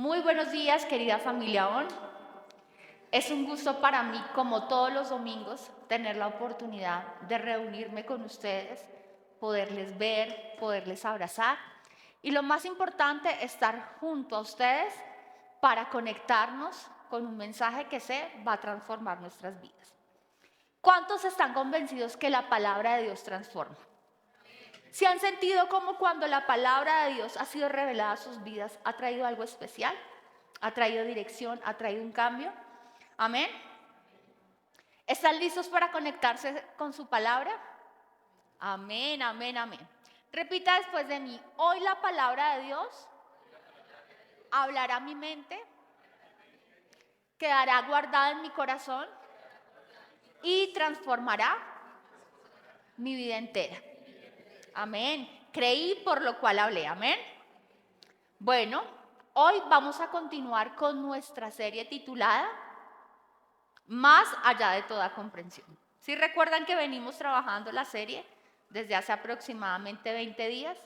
Muy buenos días, querida familia ON. Es un gusto para mí, como todos los domingos, tener la oportunidad de reunirme con ustedes, poderles ver, poderles abrazar y lo más importante, estar junto a ustedes para conectarnos con un mensaje que sé va a transformar nuestras vidas. ¿Cuántos están convencidos que la palabra de Dios transforma? ¿Se han sentido como cuando la palabra de Dios ha sido revelada a sus vidas, ha traído algo especial? ¿Ha traído dirección? ¿Ha traído un cambio? Amén. ¿Están listos para conectarse con su palabra? Amén, amén, amén. Repita después de mí. Hoy la palabra de Dios hablará a mi mente, quedará guardada en mi corazón y transformará mi vida entera. Amén. Creí por lo cual hablé. Amén. Bueno, hoy vamos a continuar con nuestra serie titulada Más allá de toda comprensión. ¿Sí recuerdan que venimos trabajando la serie desde hace aproximadamente 20 días?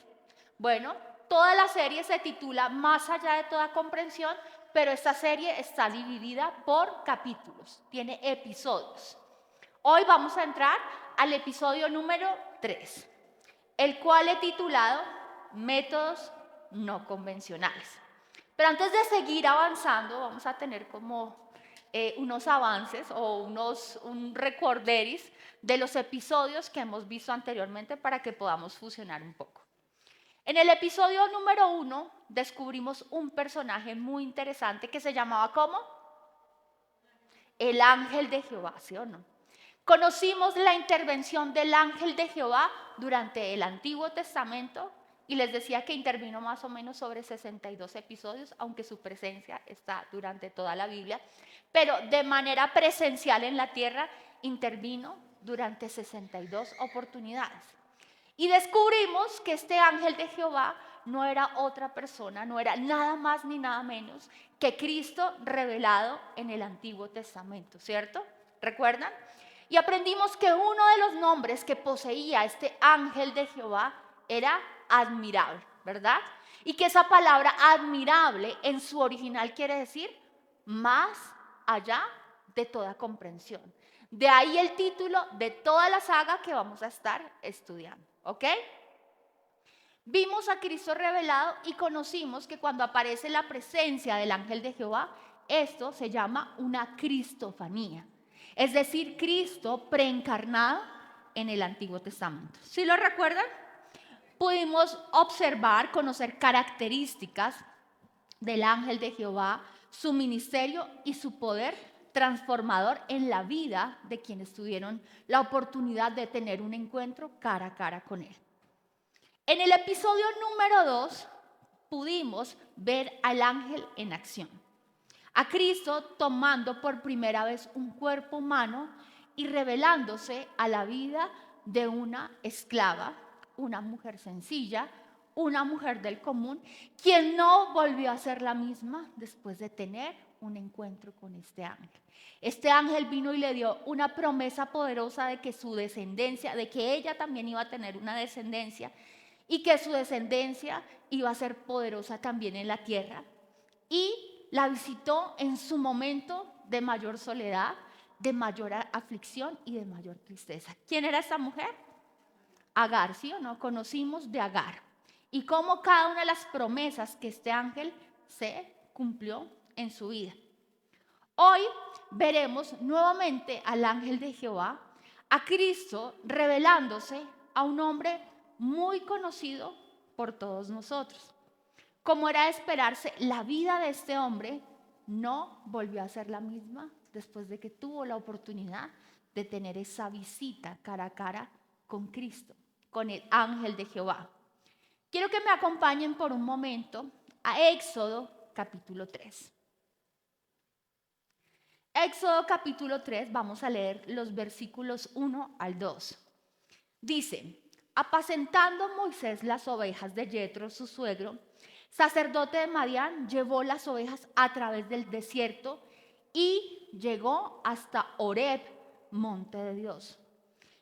Bueno, toda la serie se titula Más allá de toda comprensión, pero esta serie está dividida por capítulos, tiene episodios. Hoy vamos a entrar al episodio número 3, el cual he titulado Métodos no convencionales. Pero antes de seguir avanzando, vamos a tener como unos avances o un recorderis de los episodios que hemos visto anteriormente para que podamos fusionar un poco. En el episodio número 1 descubrimos un personaje muy interesante que se llamaba ¿cómo? El ángel de Jehová, ¿sí o no? Conocimos la intervención del ángel de Jehová durante el Antiguo Testamento y les decía que intervino más o menos sobre 62 episodios, aunque su presencia está durante toda la Biblia, pero de manera presencial en la tierra intervino durante 62 oportunidades. Y descubrimos que este ángel de Jehová no era otra persona, no era nada más ni nada menos que Cristo revelado en el Antiguo Testamento, ¿cierto? ¿Recuerdan? Y aprendimos que uno de los nombres que poseía este ángel de Jehová era admirable, ¿verdad? Y que esa palabra admirable en su original quiere decir más allá de toda comprensión. De ahí el título de toda la saga que vamos a estar estudiando, ¿ok? Vimos a Cristo revelado y conocimos que cuando aparece la presencia del ángel de Jehová, esto se llama una cristofanía. Es decir, Cristo preencarnado en el Antiguo Testamento. ¿Sí lo recuerdan? Pudimos observar, conocer características del ángel de Jehová, su ministerio y su poder transformador en la vida de quienes tuvieron la oportunidad de tener un encuentro cara a cara con él. En el episodio número 2 pudimos ver al ángel en acción. A Cristo tomando por primera vez un cuerpo humano y revelándose a la vida de una esclava, una mujer sencilla, una mujer del común, quien no volvió a ser la misma después de tener un encuentro con este ángel. Este ángel vino y le dio una promesa poderosa de que su descendencia, de que ella también iba a tener una descendencia y que su descendencia iba a ser poderosa también en la tierra. Y la visitó en su momento de mayor soledad, de mayor aflicción y de mayor tristeza. ¿Quién era esta mujer? Agar, ¿sí o no? Conocimos de Agar. Y cómo cada una de las promesas que este ángel se cumplió en su vida. Hoy veremos nuevamente al ángel de Jehová, a Cristo revelándose a un hombre muy conocido por todos nosotros. Como era de esperarse, la vida de este hombre no volvió a ser la misma después de que tuvo la oportunidad de tener esa visita cara a cara con Cristo, con el ángel de Jehová. Quiero que me acompañen por un momento a Éxodo capítulo 3. Éxodo capítulo 3, vamos a leer los versículos 1 al 2. Dice: apacentando Moisés las ovejas de Yetro, su suegro, sacerdote de Madián, llevó las ovejas a través del desierto y llegó hasta Horeb, monte de Dios.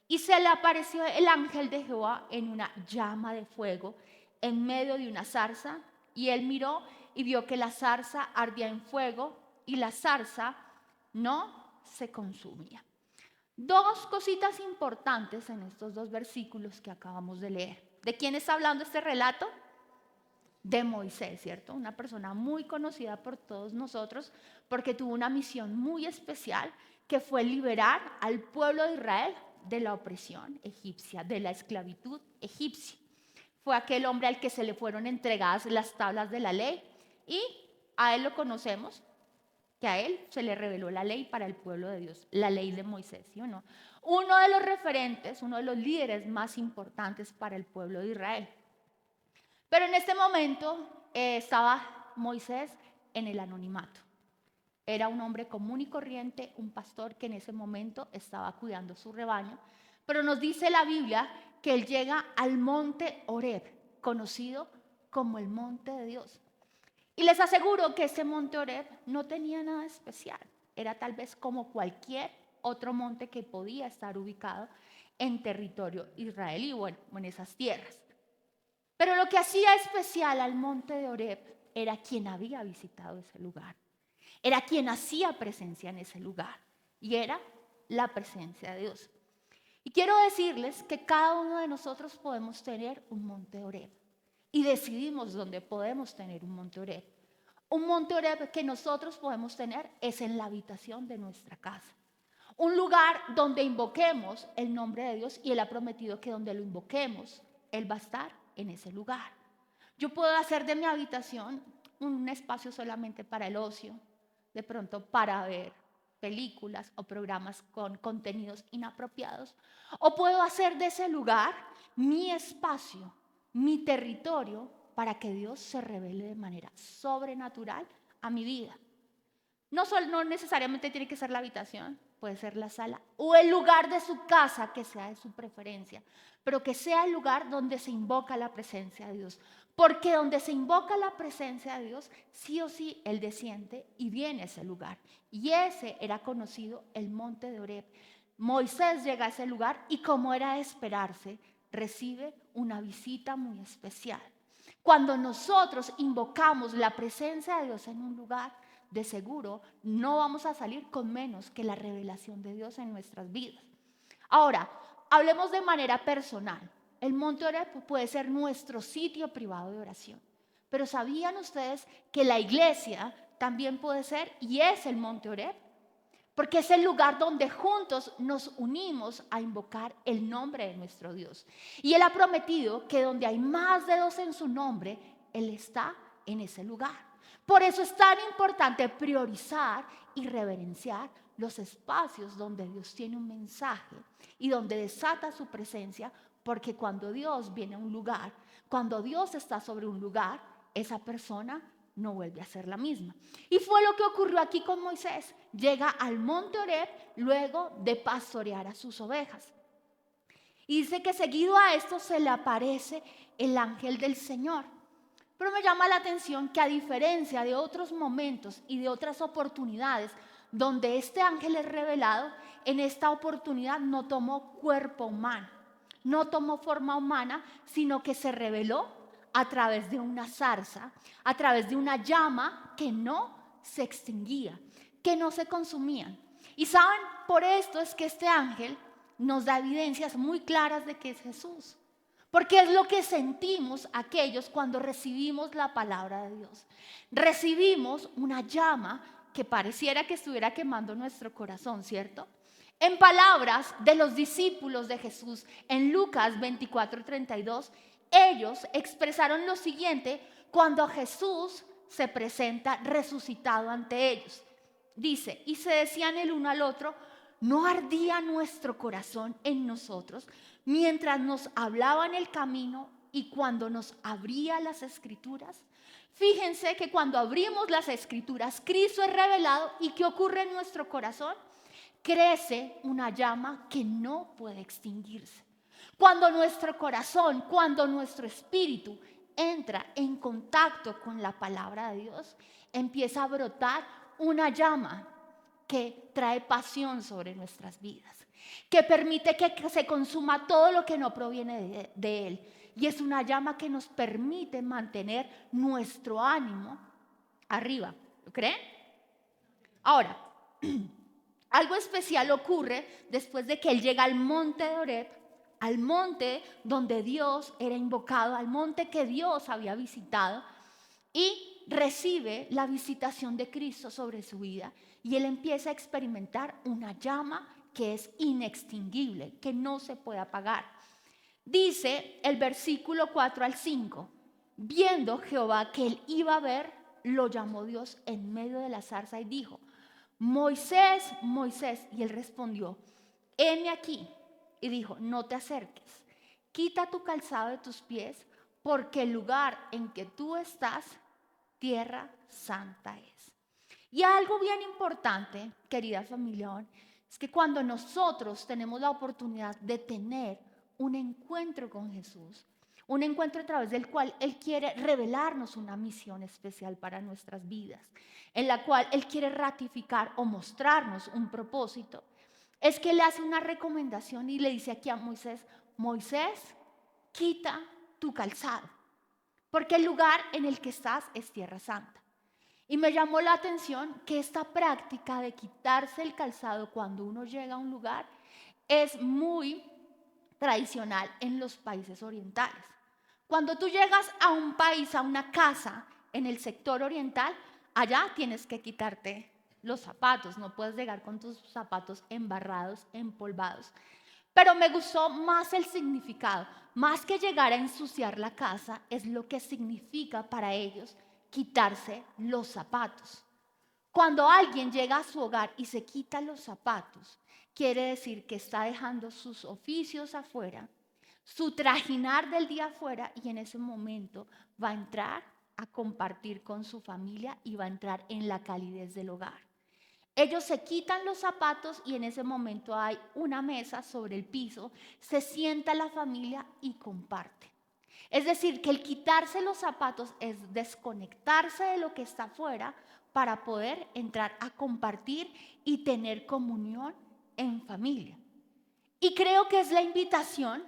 Y se le apareció el ángel de Jehová en una llama de fuego en medio de una zarza, y él miró y vio que la zarza ardía en fuego y la zarza no se consumía. Dos cositas importantes en estos dos versículos que acabamos de leer. ¿De quién está hablando este relato? De Moisés, ¿cierto? Una persona muy conocida por todos nosotros porque tuvo una misión muy especial que fue liberar al pueblo de Israel de la opresión egipcia, de la esclavitud egipcia. Fue aquel hombre al que se le fueron entregadas las tablas de la ley y a él lo conocemos, que a él se le reveló la ley para el pueblo de Dios, la ley de Moisés, ¿sí o no? Uno de los referentes, uno de los líderes más importantes para el pueblo de Israel. Pero en este momento estaba Moisés en el anonimato. Era un hombre común y corriente, un pastor que en ese momento estaba cuidando su rebaño. Pero nos dice la Biblia que él llega al monte Horeb, conocido como el monte de Dios. Y les aseguro que ese monte Horeb no tenía nada especial. Era tal vez como cualquier otro monte que podía estar ubicado en territorio israelí, bueno, en esas tierras. Pero lo que hacía especial al monte de Horeb era quien había visitado ese lugar. Era quien hacía presencia en ese lugar. Y era la presencia de Dios. Y quiero decirles que cada uno de nosotros podemos tener un monte Horeb. Y decidimos dónde podemos tener un monte Horeb. Un monte Horeb que nosotros podemos tener es en la habitación de nuestra casa. Un lugar donde invoquemos el nombre de Dios y Él ha prometido que donde lo invoquemos, Él va a estar en ese lugar. Yo puedo hacer de mi habitación un espacio solamente para el ocio, de pronto para ver películas o programas con contenidos inapropiados, o puedo hacer de ese lugar mi espacio, mi territorio, para que Dios se revele de manera sobrenatural a mi vida. No necesariamente tiene que ser la habitación, puede ser la sala o el lugar de su casa que sea de su preferencia, pero que sea el lugar donde se invoca la presencia de Dios. Porque donde se invoca la presencia de Dios, sí o sí Él desciende y viene a ese lugar. Y ese era conocido el monte de Horeb. Moisés llega a ese lugar y, como era de esperarse, recibe una visita muy especial. Cuando nosotros invocamos la presencia de Dios en un lugar, de seguro no vamos a salir con menos que la revelación de Dios en nuestras vidas. Ahora, hablemos de manera personal. El monte Horeb puede ser nuestro sitio privado de oración. Pero ¿sabían ustedes que la iglesia también puede ser y es el monte Horeb? Porque es el lugar donde juntos nos unimos a invocar el nombre de nuestro Dios. Y Él ha prometido que donde hay más de 2 en su nombre, Él está en ese lugar. Por eso es tan importante priorizar y reverenciar los espacios donde Dios tiene un mensaje y donde desata su presencia, porque cuando Dios viene a un lugar, cuando Dios está sobre un lugar, esa persona no vuelve a ser la misma. Y fue lo que ocurrió aquí con Moisés. Llega al monte Horeb luego de pastorear a sus ovejas. Y dice que seguido a esto se le aparece el ángel del Señor. Pero me llama la atención que, a diferencia de otros momentos y de otras oportunidades donde este ángel es revelado, en esta oportunidad no tomó cuerpo humano, no tomó forma humana, sino que se reveló a través de una zarza, a través de una llama que no se extinguía, que no se consumía. Y saben, por esto es que este ángel nos da evidencias muy claras de que es Jesús. Porque es lo que sentimos aquellos cuando recibimos la palabra de Dios. Recibimos una llama que pareciera que estuviera quemando nuestro corazón, ¿cierto? En palabras de los discípulos de Jesús, en Lucas 24:32, ellos expresaron lo siguiente cuando Jesús se presenta resucitado ante ellos. Dice, y se decían el uno al otro, ¿no ardía nuestro corazón en nosotros mientras nos hablaba en el camino y cuando nos abría las escrituras? Fíjense que cuando abrimos las escrituras, Cristo es revelado. ¿Y qué ocurre en nuestro corazón? Crece una llama que no puede extinguirse. Cuando nuestro corazón, cuando nuestro espíritu entra en contacto con la palabra de Dios, empieza a brotar una llama que trae pasión sobre nuestras vidas, que permite que se consuma todo lo que no proviene de Él. Y es una llama que nos permite mantener nuestro ánimo arriba. ¿Lo creen? Ahora, algo especial ocurre después de que él llega al monte de Oreb, al monte donde Dios era invocado, al monte que Dios había visitado, y recibe la visitación de Cristo sobre su vida. Y él empieza a experimentar una llama que es inextinguible, que no se puede apagar. Dice el versículo 4 al 5, viendo Jehová que él iba a ver, lo llamó Dios en medio de la zarza y dijo: Moisés, Moisés. Y él respondió: heme aquí. Y dijo: no te acerques, quita tu calzado de tus pies, porque el lugar en que tú estás, tierra santa es. Y algo bien importante, querida familia, es que cuando nosotros tenemos la oportunidad de tener un encuentro con Jesús, un encuentro a través del cual Él quiere revelarnos una misión especial para nuestras vidas, en la cual Él quiere ratificar o mostrarnos un propósito, es que le hace una recomendación y le dice aquí a Moisés: Moisés, quita tu calzado, porque el lugar en el que estás es tierra santa. Y me llamó la atención que esta práctica de quitarse el calzado cuando uno llega a un lugar es muy tradicional en los países orientales. Cuando tú llegas a un país, a una casa en el sector oriental, allá tienes que quitarte los zapatos, no puedes llegar con tus zapatos embarrados, empolvados. Pero me gustó más el significado, más que llegar a ensuciar la casa, es lo que significa para ellos quitarse los zapatos. Cuando alguien llega a su hogar y se quita los zapatos, quiere decir que está dejando sus oficios afuera, su trajinar del día afuera, y en ese momento va a entrar a compartir con su familia y va a entrar en la calidez del hogar. Ellos se quitan los zapatos y en ese momento hay una mesa sobre el piso, se sienta la familia y comparte. Es decir, que el quitarse los zapatos es desconectarse de lo que está afuera para poder entrar a compartir y tener comunión en familia. Y creo que es la invitación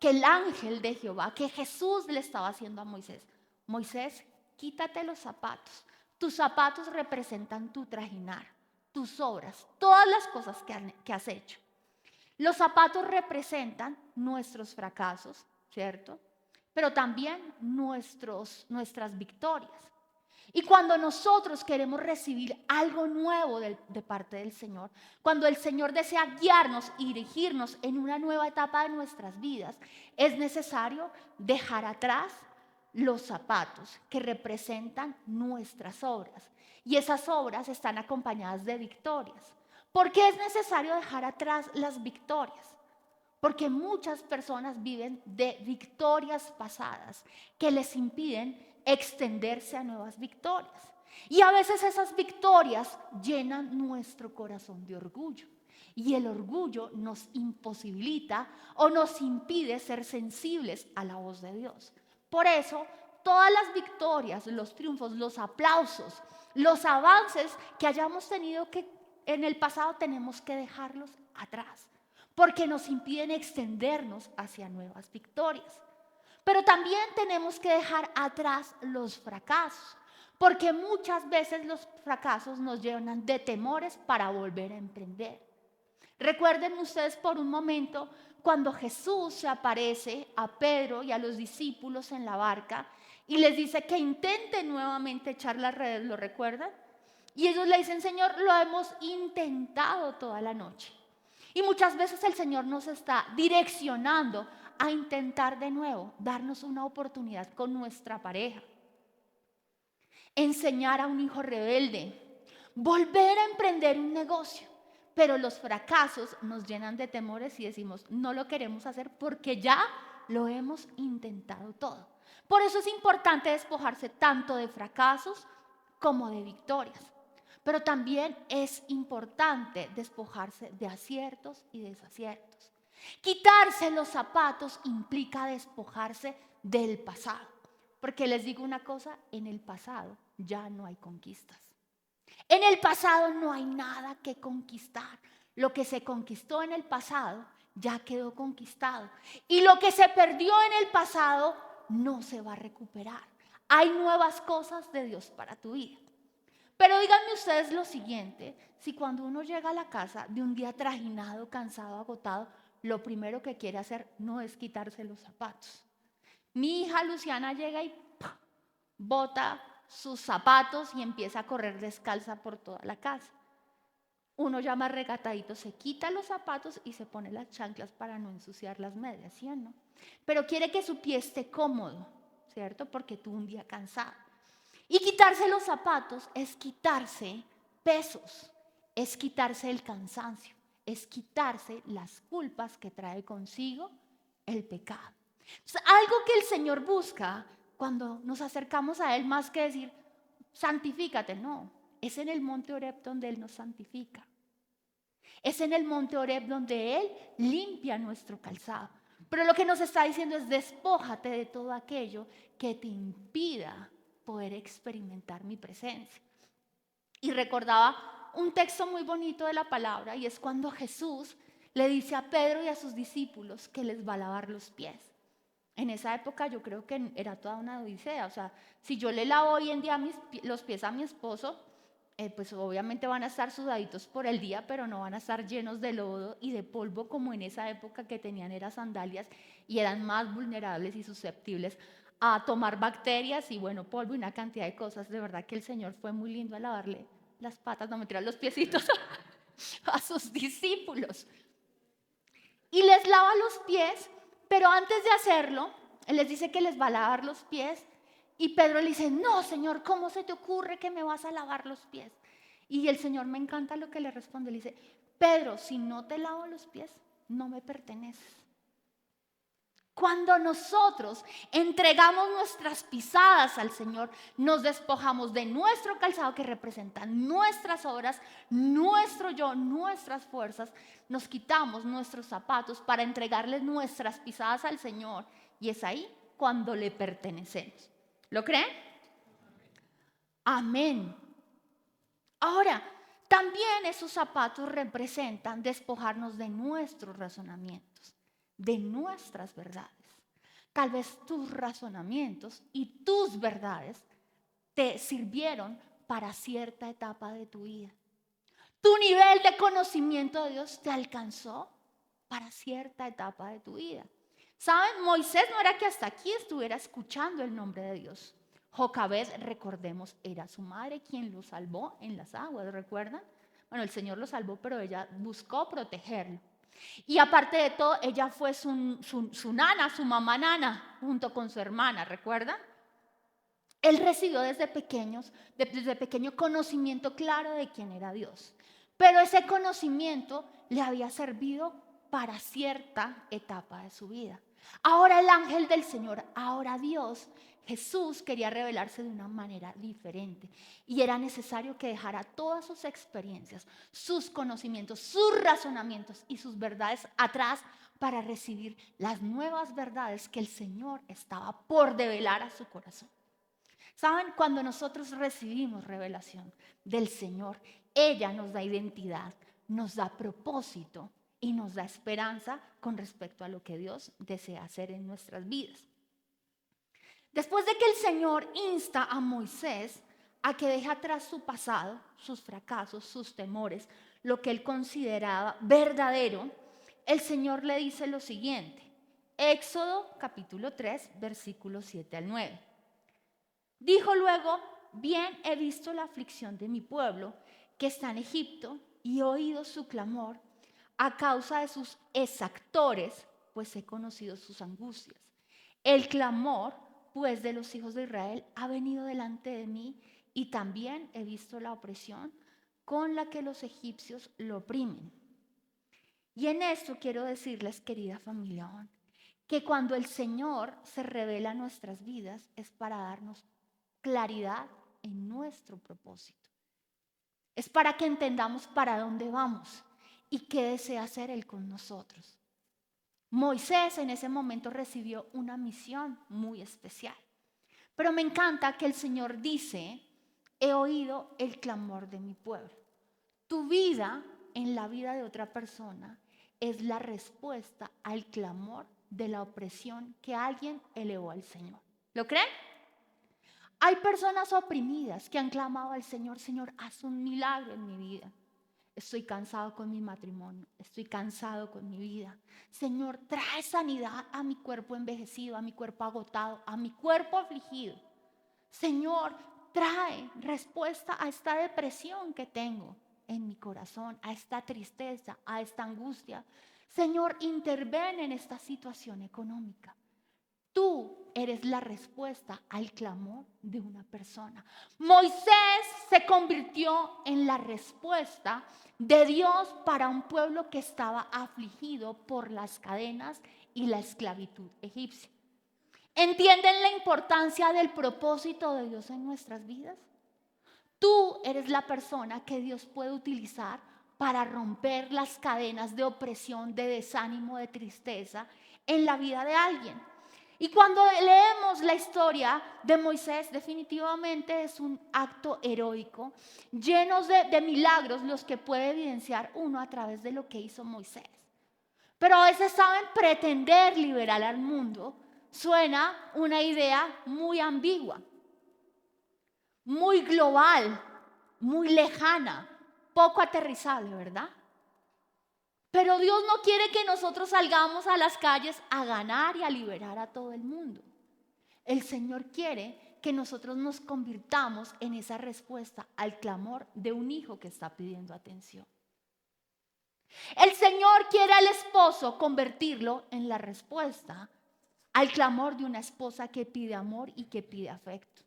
que el ángel de Jehová, que Jesús le estaba haciendo a Moisés. Moisés, quítate los zapatos. Tus zapatos representan tu trajinar, tus obras, todas las cosas que has hecho. Los zapatos representan nuestros fracasos, ¿cierto? Pero también nuestras victorias. Y cuando nosotros queremos recibir algo nuevo de parte del Señor, cuando el Señor desea guiarnos y dirigirnos en una nueva etapa de nuestras vidas, es necesario dejar atrás los zapatos que representan nuestras obras. Y esas obras están acompañadas de victorias. ¿Por qué es necesario dejar atrás las victorias? Porque muchas personas viven de victorias pasadas que les impiden extenderse a nuevas victorias. Y a veces esas victorias llenan nuestro corazón de orgullo. Y el orgullo nos imposibilita o nos impide ser sensibles a la voz de Dios. Por eso, todas las victorias, los triunfos, los aplausos, los avances que hayamos tenido que en el pasado, tenemos que dejarlos atrás, porque nos impiden extendernos hacia nuevas victorias. Pero también tenemos que dejar atrás los fracasos, porque muchas veces los fracasos nos llenan de temores para volver a emprender. Recuerden ustedes por un momento cuando Jesús se aparece a Pedro y a los discípulos en la barca y les dice que intenten nuevamente echar las redes, ¿lo recuerdan? Y ellos le dicen: Señor, lo hemos intentado toda la noche. Y muchas veces el Señor nos está direccionando a intentar de nuevo, darnos una oportunidad con nuestra pareja, enseñar a un hijo rebelde, volver a emprender un negocio. Pero los fracasos nos llenan de temores y decimos: no lo queremos hacer porque ya lo hemos intentado todo. Por eso es importante despojarse tanto de fracasos como de victorias. Pero también es importante despojarse de aciertos y desaciertos. Quitarse los zapatos implica despojarse del pasado. Porque les digo una cosa, en el pasado ya no hay conquistas. En el pasado no hay nada que conquistar. Lo que se conquistó en el pasado ya quedó conquistado. Y lo que se perdió en el pasado no se va a recuperar. Hay nuevas cosas de Dios para tu vida. Pero díganme ustedes lo siguiente, si cuando uno llega a la casa de un día trajinado, cansado, agotado, lo primero que quiere hacer no es quitarse los zapatos. Mi hija Luciana llega y ¡pah!, bota sus zapatos y empieza a correr descalza por toda la casa. Uno ya más regatadito se quita los zapatos y se pone las chanclas para no ensuciar las medias, ¿sí o no? Pero quiere que su pie esté cómodo, ¿cierto? Porque tuvo un día cansado. Y quitarse los zapatos es quitarse pesos, es quitarse el cansancio, es quitarse las culpas que trae consigo el pecado. O sea, algo que el Señor busca cuando nos acercamos a Él, más que decir, santifícate, no. Es en el monte Horeb donde Él nos santifica. Es en el monte Horeb donde Él limpia nuestro calzado. Pero lo que nos está diciendo es, despójate de todo aquello que te impida poder experimentar mi presencia. Y recordaba un texto muy bonito de la palabra, y es cuando Jesús le dice a Pedro y a sus discípulos que les va a lavar los pies. En esa época yo creo que era toda una odisea. O sea, si yo le lavo hoy en día los pies a mi esposo, pues obviamente van a estar sudaditos por el día, pero no van a estar llenos de lodo y de polvo como en esa época que tenían eran sandalias y eran más vulnerables y susceptibles a tomar bacterias y bueno, polvo y una cantidad de cosas. De verdad que el Señor fue muy lindo a lavarle las patas, no mentira, los piecitos a sus discípulos. Y les lava los pies, pero antes de hacerlo, Él les dice que les va a lavar los pies. Y Pedro le dice, no, Señor, ¿cómo se te ocurre que me vas a lavar los pies? Y el Señor, me encanta lo que le responde, le dice, Pedro, si no te lavo los pies, no me perteneces. Cuando nosotros entregamos nuestras pisadas al Señor, nos despojamos de nuestro calzado que representa nuestras obras, nuestro yo, nuestras fuerzas, nos quitamos nuestros zapatos para entregarles nuestras pisadas al Señor, y es ahí cuando le pertenecemos. ¿Lo creen? Amén. Ahora, también esos zapatos representan despojarnos de nuestros razonamientos, de nuestras verdades. Tal vez tus razonamientos y tus verdades te sirvieron para cierta etapa de tu vida. Tu nivel de conocimiento de Dios te alcanzó para cierta etapa de tu vida. ¿Saben? Moisés no era que hasta aquí estuviera escuchando el nombre de Dios. Jocabed, recordemos, era su madre quien lo salvó en las aguas, ¿recuerdan? Bueno, el Señor lo salvó, pero ella buscó protegerlo. Y aparte de todo, ella fue su nana, su mamá nana, junto con su hermana, ¿recuerdan? Él recibió desde pequeño conocimiento claro de quién era Dios. Pero ese conocimiento le había servido para cierta etapa de su vida. Ahora el ángel del Señor, ahora Dios, Jesús quería revelarse de una manera diferente. Y era necesario que dejara todas sus experiencias, sus conocimientos, sus razonamientos y sus verdades atrás para recibir las nuevas verdades que el Señor estaba por develar a su corazón. ¿Saben? Cuando nosotros recibimos revelación del Señor, ella nos da identidad, nos da propósito y nos da esperanza con respecto a lo que Dios desea hacer en nuestras vidas. Después de que el Señor insta a Moisés a que deje atrás su pasado, sus fracasos, sus temores, lo que él consideraba verdadero, el Señor le dice lo siguiente. Éxodo capítulo 3, versículos 7 al 9. Dijo luego, bien he visto la aflicción de mi pueblo que está en Egipto y he oído su clamor a causa de sus exactores, pues he conocido sus angustias. El clamor, pues, de los hijos de Israel ha venido delante de mí y también he visto la opresión con la que los egipcios lo oprimen. Y en esto quiero decirles, querida familia, que cuando el Señor se revela en nuestras vidas es para darnos claridad en nuestro propósito. Es para que entendamos para dónde vamos y qué desea hacer Él con nosotros. Moisés en ese momento recibió una misión muy especial. Pero me encanta que el Señor dice, he oído el clamor de mi pueblo. Tu vida en la vida de otra persona es la respuesta al clamor de la opresión que alguien elevó al Señor. ¿Lo creen? Hay personas oprimidas que han clamado al Señor, Señor, haz un milagro en mi vida. Estoy cansado con mi matrimonio, estoy cansado con mi vida. Señor, trae sanidad a mi cuerpo envejecido, a mi cuerpo agotado, a mi cuerpo afligido. Señor, trae respuesta a esta depresión que tengo en mi corazón, a esta tristeza, a esta angustia. Señor, interven en esta situación económica. Tú eres la respuesta al clamor de una persona. Moisés se convirtió en la respuesta de Dios para un pueblo que estaba afligido por las cadenas y la esclavitud egipcia. ¿Entienden la importancia del propósito de Dios en nuestras vidas? Tú eres la persona que Dios puede utilizar para romper las cadenas de opresión, de desánimo, de tristeza en la vida de alguien. Y cuando leemos la historia de Moisés, definitivamente es un acto heroico, llenos de milagros los que puede evidenciar uno a través de lo que hizo Moisés. Pero a veces saben, pretender liberar al mundo suena una idea muy ambigua, muy global, muy lejana, poco aterrizable, ¿verdad? Pero Dios no quiere que nosotros salgamos a las calles a ganar y a liberar a todo el mundo. El Señor quiere que nosotros nos convirtamos en esa respuesta al clamor de un hijo que está pidiendo atención. El Señor quiere al esposo convertirlo en la respuesta al clamor de una esposa que pide amor y que pide afecto.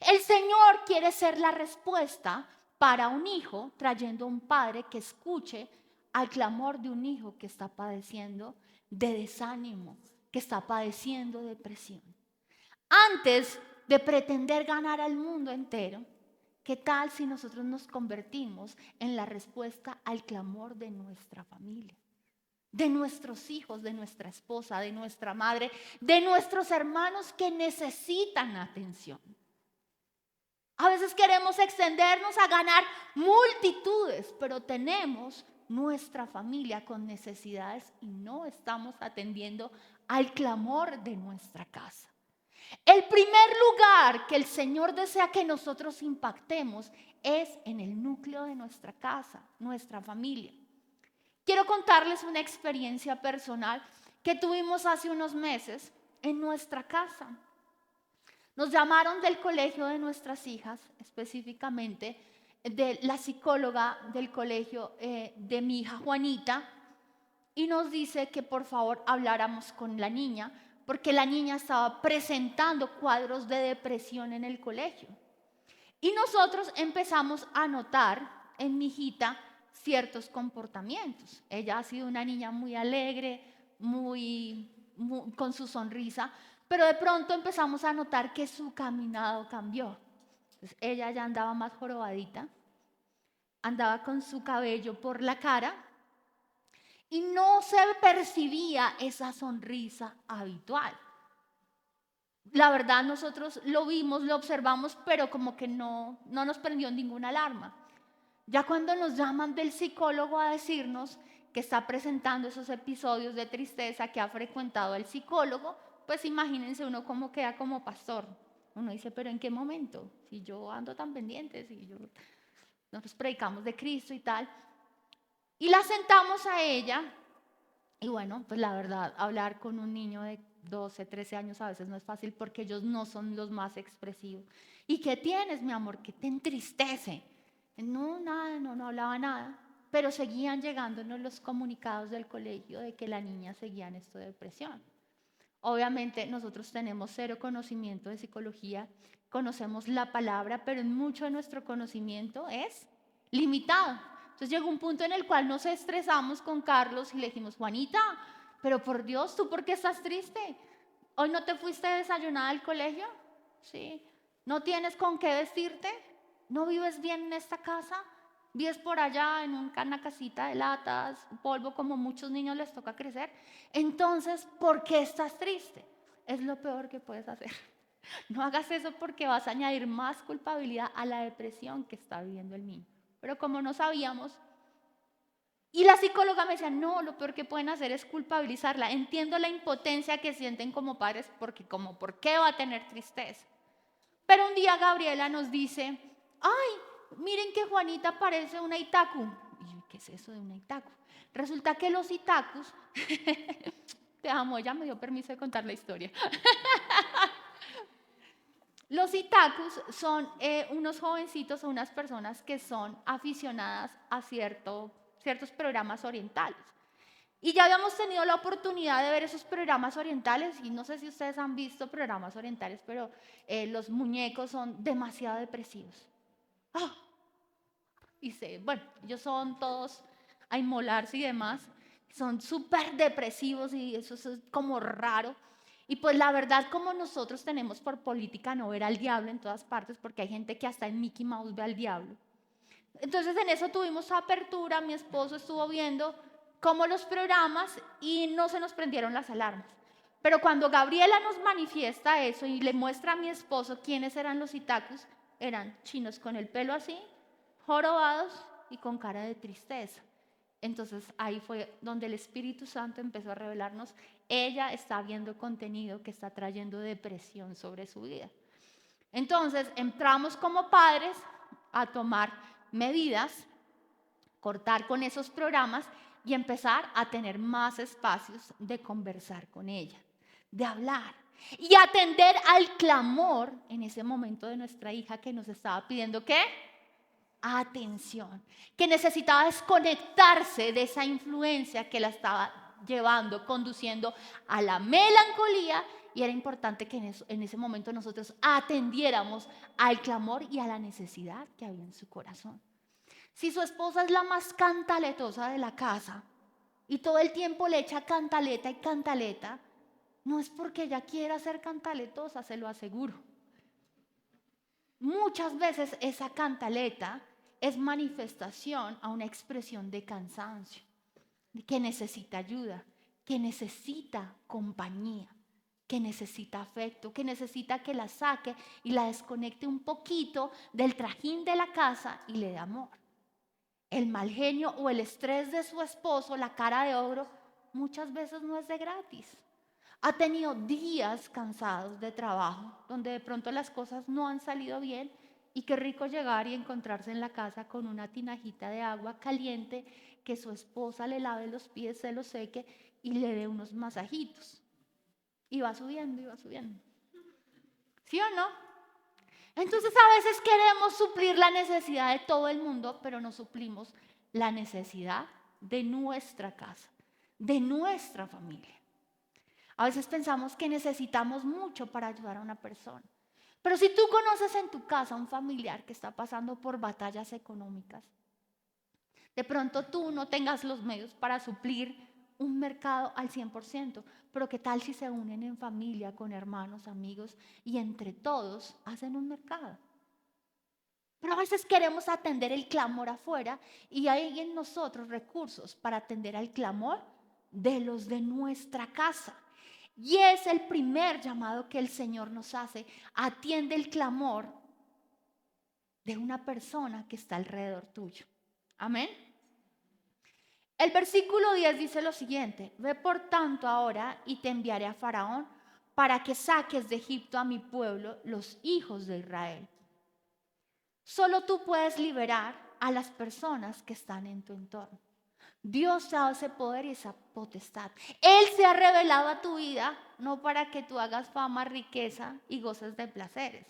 El Señor quiere ser la respuesta para un hijo, trayendo un padre que escuche al clamor de un hijo que está padeciendo de desánimo, que está padeciendo depresión. Antes de pretender ganar al mundo entero, ¿qué tal si nosotros nos convertimos en la respuesta al clamor de nuestra familia? De nuestros hijos, de nuestra esposa, de nuestra madre, de nuestros hermanos que necesitan atención. A veces queremos extendernos a ganar multitudes, pero tenemos nuestra familia con necesidades y no estamos atendiendo al clamor de nuestra casa. El primer lugar que el Señor desea que nosotros impactemos es en el núcleo de nuestra casa, nuestra familia. Quiero contarles una experiencia personal que tuvimos hace unos meses en nuestra casa. Nos llamaron del colegio de nuestras hijas, específicamente de la psicóloga del colegio de mi hija Juanita, y nos dice que por favor habláramos con la niña, porque la niña estaba presentando cuadros de depresión en el colegio. Y nosotros empezamos a notar en mi hijita ciertos comportamientos. Ella ha sido una niña muy alegre, muy con su sonrisa, pero de pronto empezamos a notar que su caminado cambió. Entonces, ella ya andaba más jorobadita, andaba con su cabello por la cara y no se percibía esa sonrisa habitual. La verdad nosotros lo vimos, lo observamos, pero como que no nos prendió ninguna alarma. Ya cuando nos llaman del psicólogo a decirnos que está presentando esos episodios de tristeza que ha frecuentado el psicólogo, pues imagínense uno cómo queda como pastor. Uno dice, pero ¿en qué momento? Si yo ando tan pendiente, nosotros predicamos de Cristo y tal. Y la sentamos a ella y bueno, pues la verdad, hablar con un niño de 12, 13 años a veces no es fácil porque ellos no son los más expresivos. ¿Y qué tienes, mi amor? ¿Qué te entristece? No, nada, no hablaba nada. Pero seguían llegándonos los comunicados del colegio de que la niña seguía en esto de depresión. Obviamente nosotros tenemos cero conocimiento de psicología, conocemos la palabra, pero en mucho de nuestro conocimiento es limitado. Entonces llegó un punto en el cual nos estresamos con Carlos y le dijimos, Juanita, pero por Dios, ¿tú por qué estás triste? ¿Hoy no te fuiste desayunada al colegio? Sí. ¿No tienes con qué vestirte? ¿No vives bien en esta casa? ¿Vives por allá en una casita de latas, polvo, como muchos niños les toca crecer? Entonces, ¿por qué estás triste? Es lo peor que puedes hacer. No hagas eso porque vas a añadir más culpabilidad a la depresión que está viviendo el niño. Pero como no sabíamos, Y la psicóloga me decía, no, lo peor que pueden hacer es culpabilizarla. Entiendo la impotencia que sienten como padres porque como, ¿por qué va a tener tristeza? Pero un día Gabriela nos dice, ay, miren que Juanita parece una Itaku. Y yo, ¿qué es eso de una Itaku? Resulta que los Itakus, te amo, ella me dio permiso de contar la historia. Los Itakus son unos jovencitos o unas personas que son aficionadas a ciertos programas orientales. Y ya habíamos tenido la oportunidad de ver esos programas orientales y no sé si ustedes han visto programas orientales, pero los muñecos son demasiado depresivos. ¡Ah! Bueno, ellos son todos a inmolarse y demás, son súper depresivos y eso es como raro. Y pues la verdad, como nosotros tenemos por política no ver al diablo en todas partes, porque hay gente que hasta en Mickey Mouse ve al diablo. Entonces en eso tuvimos apertura, mi esposo estuvo viendo cómo los programas y no se nos prendieron las alarmas. Pero cuando Gabriela nos manifiesta eso y le muestra a mi esposo quiénes eran los Itakus, eran chinos con el pelo así, jorobados y con cara de tristeza. Entonces ahí fue donde el Espíritu Santo empezó a revelarnos, ella está viendo contenido que está trayendo depresión sobre su vida. Entonces entramos como padres a tomar medidas, cortar con esos programas y empezar a tener más espacios de conversar con ella, de hablar y atender al clamor en ese momento de nuestra hija que nos estaba pidiendo ¿qué? Atención, que necesitaba desconectarse de esa influencia que la estaba llevando, conduciendo a la melancolía y era importante que en ese momento nosotros atendiéramos al clamor y a la necesidad que había en su corazón. Si su esposa es la más cantaletosa de la casa y todo el tiempo le echa cantaleta y cantaleta, no es porque ella quiera ser cantaletosa, se lo aseguro. Muchas veces esa cantaleta es manifestación a una expresión de cansancio, que necesita ayuda, que necesita compañía, que necesita afecto, que necesita que la saque y la desconecte un poquito del trajín de la casa y le dé amor. El mal genio o el estrés de su esposo, la cara de ogro, muchas veces no es de gratis. Ha tenido días cansados de trabajo, donde de pronto las cosas no han salido bien y qué rico llegar y encontrarse en la casa con una tinajita de agua caliente, que su esposa le lave los pies, se los seque y le dé unos masajitos. Y va subiendo y va subiendo. ¿Sí o no? Entonces a veces queremos suplir la necesidad de todo el mundo, pero no suplimos la necesidad de nuestra casa, de nuestra familia. A veces pensamos que necesitamos mucho para ayudar a una persona. Pero si tú conoces en tu casa a un familiar que está pasando por batallas económicas, de pronto tú no tengas los medios para suplir un mercado al 100%, pero ¿qué tal si se unen en familia, con hermanos, amigos y entre todos hacen un mercado? Pero a veces queremos atender el clamor afuera y hay en nosotros recursos para atender al clamor de los de nuestra casa. Y es el primer llamado que el Señor nos hace. Atiende el clamor de una persona que está alrededor tuyo. Amén. El versículo 10 dice lo siguiente: ve por tanto ahora y te enviaré a Faraón para que saques de Egipto a mi pueblo, los hijos de Israel. Solo tú puedes liberar a las personas que están en tu entorno. Dios te ha dado ese poder y esa potestad. Él se ha revelado a tu vida no para que tú hagas fama, riqueza y goces de placeres.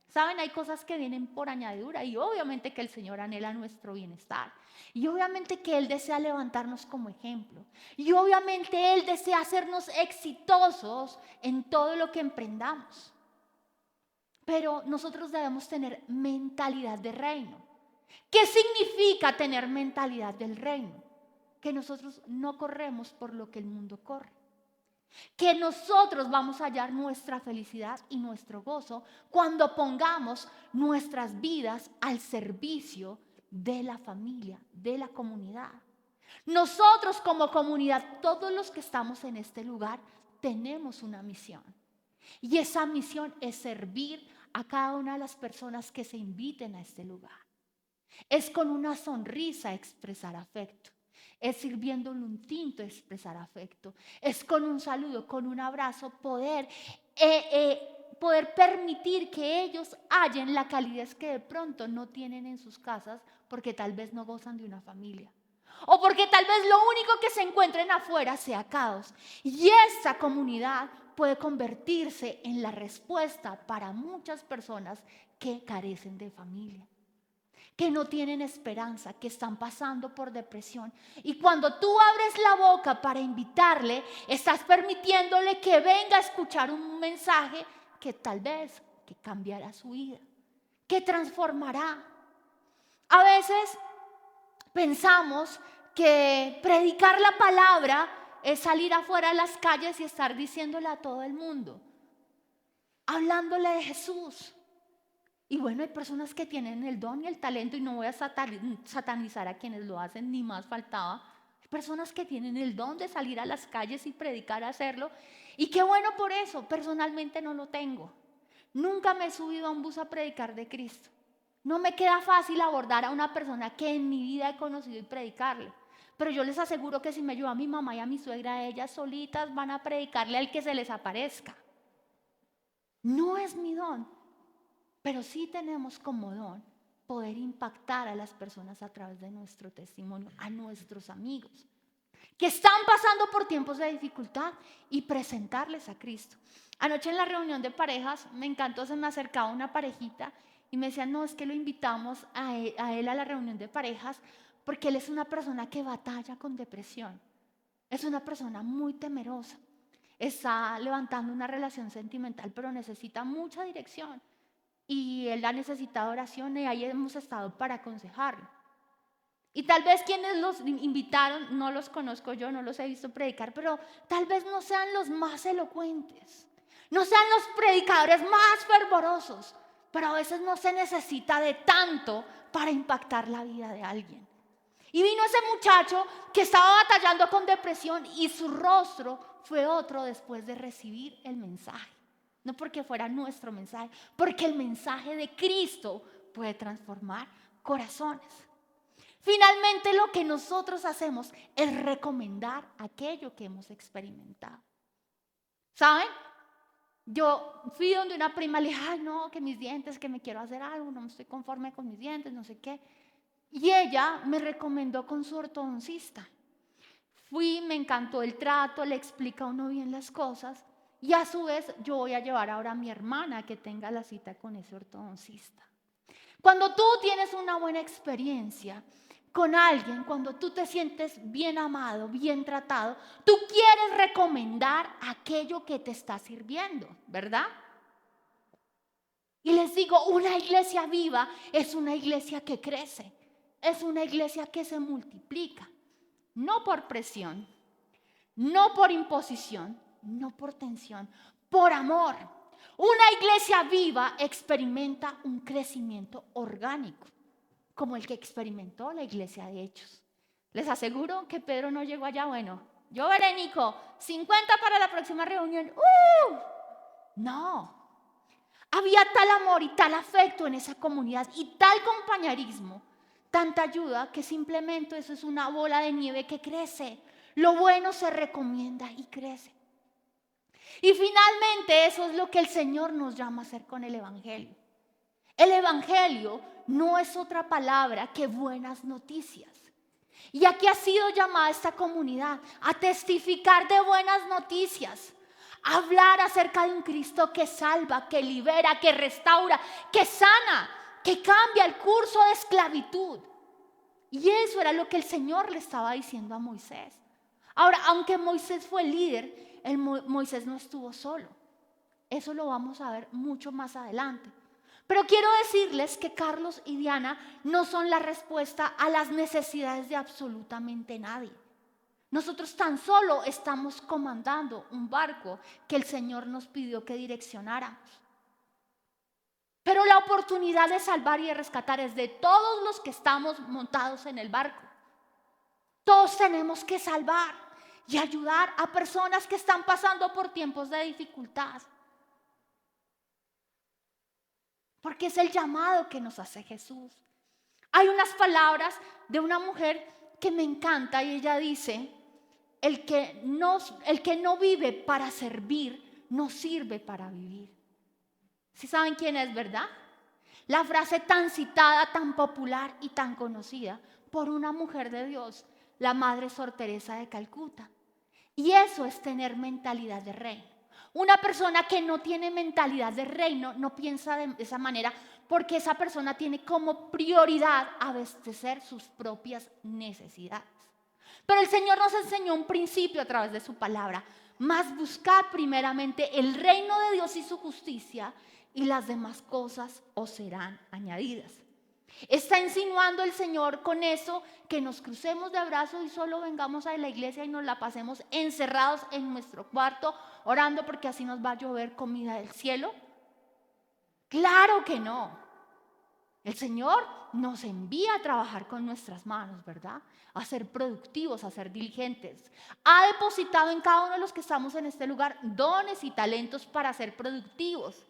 Saben, hay cosas que vienen por añadidura y obviamente que el Señor anhela nuestro bienestar. Y obviamente que Él desea levantarnos como ejemplo. Y obviamente Él desea hacernos exitosos en todo lo que emprendamos. Pero nosotros debemos tener mentalidad de reino. ¿Qué significa tener mentalidad del reino? Que nosotros no corremos por lo que el mundo corre. Que nosotros vamos a hallar nuestra felicidad y nuestro gozo cuando pongamos nuestras vidas al servicio de la familia, de la comunidad. Nosotros como comunidad, todos los que estamos en este lugar, tenemos una misión. Y esa misión es servir a cada una de las personas que se inviten a este lugar. Es con una sonrisa expresar afecto. Es sirviéndole un tinto expresar afecto. Es con un saludo, con un abrazo, poder permitir que ellos hallen la calidez que de pronto no tienen en sus casas porque tal vez no gozan de una familia. O porque tal vez lo único que se encuentren afuera sea caos. Y esa comunidad puede convertirse en la respuesta para muchas personas que carecen de familia, que no tienen esperanza, que están pasando por depresión. Y cuando tú abres la boca para invitarle, estás permitiéndole que venga a escuchar un mensaje que tal vez que cambiará su vida, que transformará. A veces pensamos que predicar la palabra es salir afuera a las calles y estar diciéndole a todo el mundo, hablándole de Jesús. Y bueno, hay personas que tienen el don y el talento, y no voy a satanizar a quienes lo hacen, ni más faltaba. Hay personas que tienen el don de salir a las calles y predicar, hacerlo. Y qué bueno por eso. Personalmente no lo tengo. Nunca me he subido a un bus a predicar de Cristo. No me queda fácil abordar a una persona que en mi vida he conocido y predicarle. Pero yo les aseguro que si me llevo a mi mamá y a mi suegra, ellas solitas van a predicarle al que se les aparezca. No es mi don, pero sí tenemos como don poder impactar a las personas a través de nuestro testimonio, a nuestros amigos que están pasando por tiempos de dificultad, y presentarles a Cristo. Anoche en la reunión de parejas, me encantó, se me acercaba una parejita y me decían, no, es que lo invitamos a él a la reunión de parejas porque él es una persona que batalla con depresión. Es una persona muy temerosa. Está levantando una relación sentimental, pero necesita mucha dirección. Y él ha necesitado oración, y ahí hemos estado para aconsejarlo. Y tal vez quienes los invitaron, no los conozco yo, no los he visto predicar, pero tal vez no sean los más elocuentes, no sean los predicadores más fervorosos, pero a veces no se necesita de tanto para impactar la vida de alguien. Y vino ese muchacho que estaba batallando con depresión, y su rostro fue otro después de recibir el mensaje. No porque fuera nuestro mensaje, porque el mensaje de Cristo puede transformar corazones. Finalmente, lo que nosotros hacemos es recomendar aquello que hemos experimentado. ¿Saben? Yo fui donde una prima, le dije, ay no, que mis dientes, que me quiero hacer algo, no estoy conforme con mis dientes, no sé qué. Y ella me recomendó con su ortodoncista. Fui, me encantó el trato, le explica a uno bien las cosas. Y a su vez yo voy a llevar ahora a mi hermana a que tenga la cita con ese ortodoncista. Cuando tú tienes una buena experiencia con alguien, cuando tú te sientes bien amado, bien tratado, tú quieres recomendar aquello que te está sirviendo, ¿verdad? Y les digo, una iglesia viva es una iglesia que crece, es una iglesia que se multiplica, no por presión, no por imposición, no por tensión, por amor. Una iglesia viva experimenta un crecimiento orgánico, como el que experimentó la iglesia de Hechos. Les aseguro que Pedro no llegó allá, bueno, yo veré, Nico, 50 para la próxima reunión. No, había tal amor y tal afecto en esa comunidad y tal compañerismo, tanta ayuda, que simplemente eso es una bola de nieve que crece. Lo bueno se recomienda y crece. Y finalmente eso es lo que el Señor nos llama a hacer con el Evangelio. El Evangelio no es otra palabra que buenas noticias. Y aquí ha sido llamada esta comunidad a testificar de buenas noticias, a hablar acerca de un Cristo que salva, que libera, que restaura, que sana, que cambia el curso de esclavitud. Y eso era lo que el Señor le estaba diciendo a Moisés. Ahora, aunque Moisés fue el líder, Moisés no estuvo solo. Eso lo vamos a ver mucho más adelante. Pero quiero decirles que Carlos y Diana no son la respuesta a las necesidades de absolutamente nadie. Nosotros tan solo estamos comandando un barco que el Señor nos pidió que direccionáramos. Pero la oportunidad de salvar y de rescatar es de todos los que estamos montados en el barco. Todos tenemos que salvar y ayudar a personas que están pasando por tiempos de dificultad. Porque es el llamado que nos hace Jesús. Hay unas palabras de una mujer que me encanta y ella dice, el que no vive para servir, no sirve para vivir. ¿Sí saben quién es, verdad? La frase tan citada, tan popular y tan conocida por una mujer de Dios, la Madre Sor Teresa de Calcuta. Y eso es tener mentalidad de reino. Una persona que no tiene mentalidad de reino no piensa de esa manera porque esa persona tiene como prioridad abastecer sus propias necesidades. Pero el Señor nos enseñó un principio a través de su palabra. Más buscad primeramente el reino de Dios y su justicia, y las demás cosas os serán añadidas. Está insinuando el Señor con eso que nos crucemos de brazos y solo vengamos a la iglesia y nos la pasemos encerrados en nuestro cuarto orando porque así nos va a llover comida del cielo? Claro que no. El Señor nos envía a trabajar con nuestras manos, ¿verdad? A ser productivos, a ser diligentes. Ha depositado en cada uno de los que estamos en este lugar dones y talentos para ser productivos.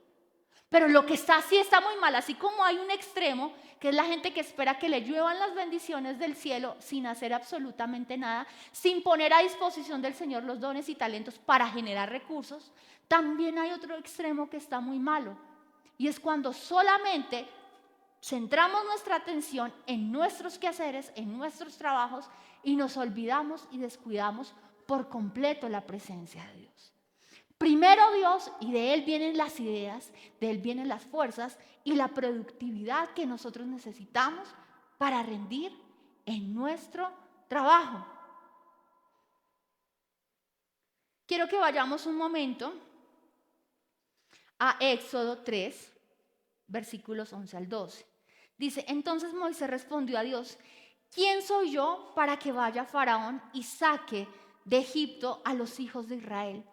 Pero lo que sí está muy mal, así como hay un extremo, que es la gente que espera que le lluevan las bendiciones del cielo sin hacer absolutamente nada, sin poner a disposición del Señor los dones y talentos para generar recursos, también hay otro extremo que está muy malo. Y es cuando solamente centramos nuestra atención en nuestros quehaceres, en nuestros trabajos, y nos olvidamos y descuidamos por completo la presencia de Dios. Primero Dios, y de Él vienen las ideas, de Él vienen las fuerzas y la productividad que nosotros necesitamos para rendir en nuestro trabajo. Quiero que vayamos un momento a Éxodo 3, versículos 11 al 12. Dice, entonces Moisés respondió a Dios, ¿quién soy yo para que vaya Faraón y saque de Egipto a los hijos de Israel?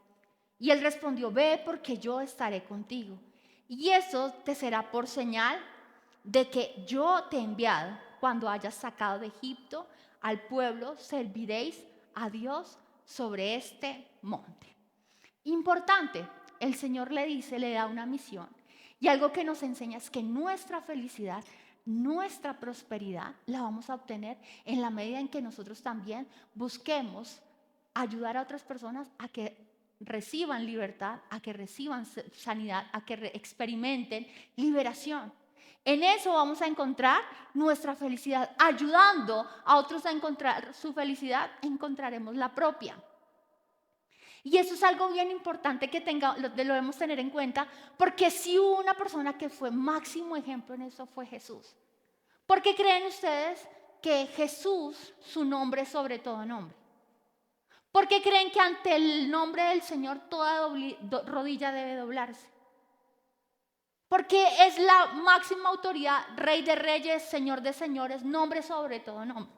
Y él respondió, ve porque yo estaré contigo. Y eso te será por señal de que yo te he enviado. Cuando hayas sacado de Egipto al pueblo, serviréis a Dios sobre este monte. Importante, el Señor le dice, le da una misión. Y algo que nos enseña es que nuestra felicidad, nuestra prosperidad, la vamos a obtener en la medida en que nosotros también busquemos ayudar a otras personas a que reciban libertad, a que reciban sanidad, a que experimenten liberación. En eso vamos a encontrar nuestra felicidad. Ayudando a otros a encontrar su felicidad, encontraremos la propia. Y eso es algo bien importante que lo debemos tener en cuenta, porque si hubo una persona que fue máximo ejemplo en eso, fue Jesús. ¿Por qué creen ustedes que Jesús, su nombre es sobre todo nombre? ¿Por qué creen que ante el nombre del Señor toda rodilla debe doblarse? Porque es la máxima autoridad, Rey de reyes, Señor de señores, nombre sobre todo nombre.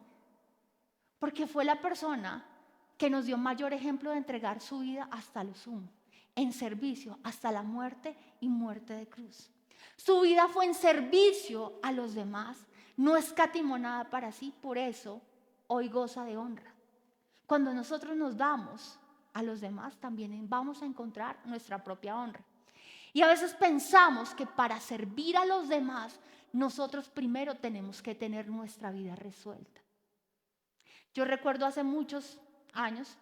Porque fue la persona que nos dio mayor ejemplo de entregar su vida hasta lo sumo, en servicio, hasta la muerte y muerte de cruz. Su vida fue en servicio a los demás, no escatimó nada para sí, por eso hoy goza de honra. Cuando nosotros nos damos a los demás, también vamos a encontrar nuestra propia honra. Y a veces pensamos que para servir a los demás, nosotros primero tenemos que tener nuestra vida resuelta. Yo recuerdo hace muchos años,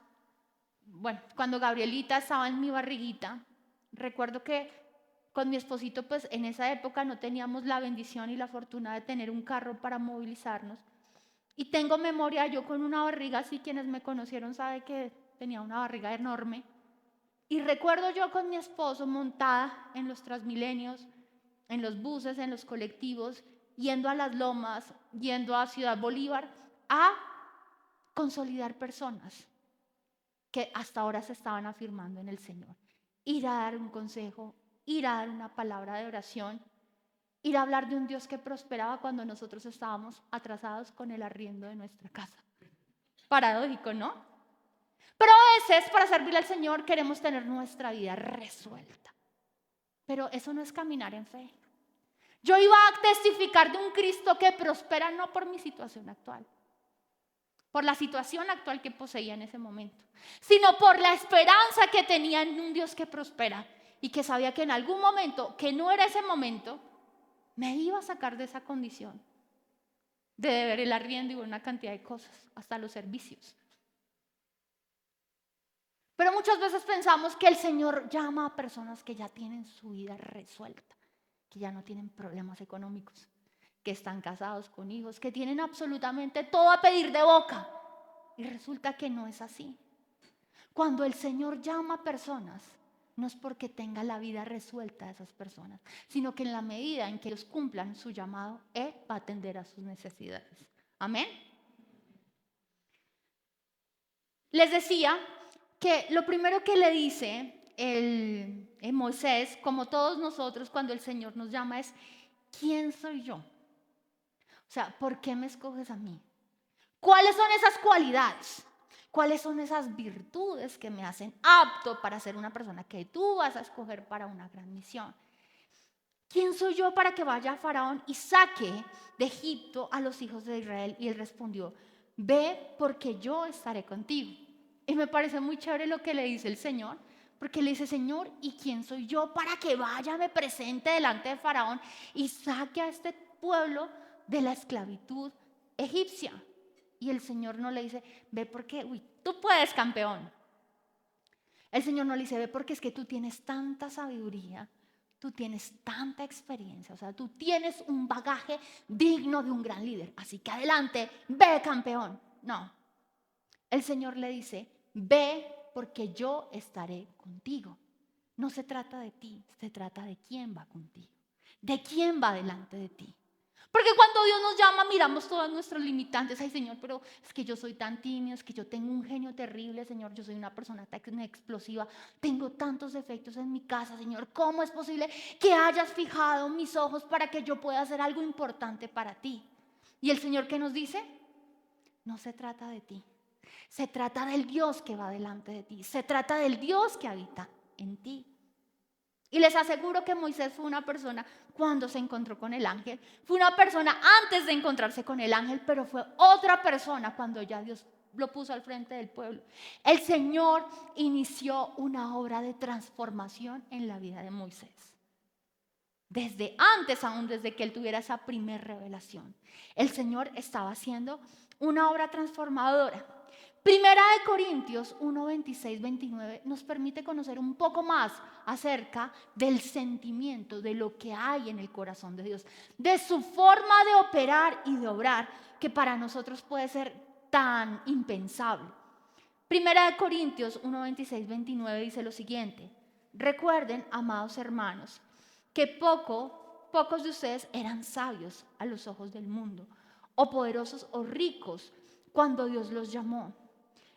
cuando Gabrielita estaba en mi barriguita, recuerdo que con mi esposito, pues en esa época no teníamos la bendición y la fortuna de tener un carro para movilizarnos. Y tengo memoria, yo con una barriga así, quienes me conocieron saben que tenía una barriga enorme. Y recuerdo yo con mi esposo montada en los Transmilenios, en los buses, en los colectivos, yendo a Las Lomas, yendo a Ciudad Bolívar, a consolidar personas que hasta ahora se estaban afirmando en el Señor. Ir a dar un consejo, ir a dar una palabra de oración, ir a hablar de un Dios que prosperaba cuando nosotros estábamos atrasados con el arriendo de nuestra casa. Paradójico, ¿no? Pero a veces para servirle al Señor queremos tener nuestra vida resuelta. Pero eso no es caminar en fe. Yo iba a testificar de un Cristo que prospera no por mi situación actual, por la situación actual que poseía en ese momento, sino por la esperanza que tenía en un Dios que prospera y que sabía que en algún momento, que no era ese momento, me iba a sacar de esa condición. de deber el arriendo y una cantidad de cosas, hasta los servicios. Pero muchas veces pensamos que el Señor llama a personas que ya tienen su vida resuelta, que ya no tienen problemas económicos, que están casados con hijos, que tienen absolutamente todo a pedir de boca. Y resulta que no es así. Cuando el Señor llama a personas, no es porque tenga la vida resuelta a esas personas, sino que en la medida en que ellos cumplan su llamado, Él va a atender a sus necesidades. Amén. Les decía que lo primero que le dice Moisés, como todos nosotros cuando el Señor nos llama, es: ¿quién soy yo? O sea, ¿por qué me escoges a mí? ¿Cuáles son esas cualidades? ¿Cuáles son esas virtudes que me hacen apto para ser una persona que tú vas a escoger para una gran misión? ¿Quién soy yo para que vaya a Faraón y saque de Egipto a los hijos de Israel? Y él respondió: ve, porque yo estaré contigo. Y me parece muy chévere lo que le dice el Señor, porque le dice: Señor, ¿y quién soy yo para que vaya, me presente delante de Faraón y saque a este pueblo de la esclavitud egipcia? Y el Señor no le dice: ve porque, tú puedes, campeón. El Señor no le dice: ve porque es que tú tienes tanta sabiduría, tú tienes tanta experiencia, o sea, tú tienes un bagaje digno de un gran líder. Así que adelante, ve, campeón. No, el Señor le dice: ve porque yo estaré contigo. No se trata de ti, se trata de quién va contigo, de quién va delante de ti. Porque cuando Dios nos llama, miramos todos nuestros limitantes. Ay, Señor, pero es que yo soy tan tímido, es que yo tengo un genio terrible, Señor. Yo soy una persona tan explosiva, tengo tantos defectos en mi casa, Señor. ¿Cómo es posible que hayas fijado mis ojos para que yo pueda hacer algo importante para ti? Y el Señor, ¿qué nos dice? No se trata de ti, se trata del Dios que va delante de ti, se trata del Dios que habita en ti. Y les aseguro que Moisés fue una persona cuando se encontró con el ángel, fue una persona antes de encontrarse con el ángel, pero fue otra persona cuando ya Dios lo puso al frente del pueblo. El Señor inició una obra de transformación en la vida de Moisés. Desde antes, aún desde que él tuviera esa primer revelación, el Señor estaba haciendo una obra transformadora. Primera de Corintios 1, 26, 29 nos permite conocer un poco más acerca del sentimiento, de lo que hay en el corazón de Dios, de su forma de operar y de obrar, que para nosotros puede ser tan impensable. Primera de Corintios 1, 26, 29 dice lo siguiente: recuerden, amados hermanos, que pocos de ustedes eran sabios a los ojos del mundo, o poderosos o ricos cuando Dios los llamó.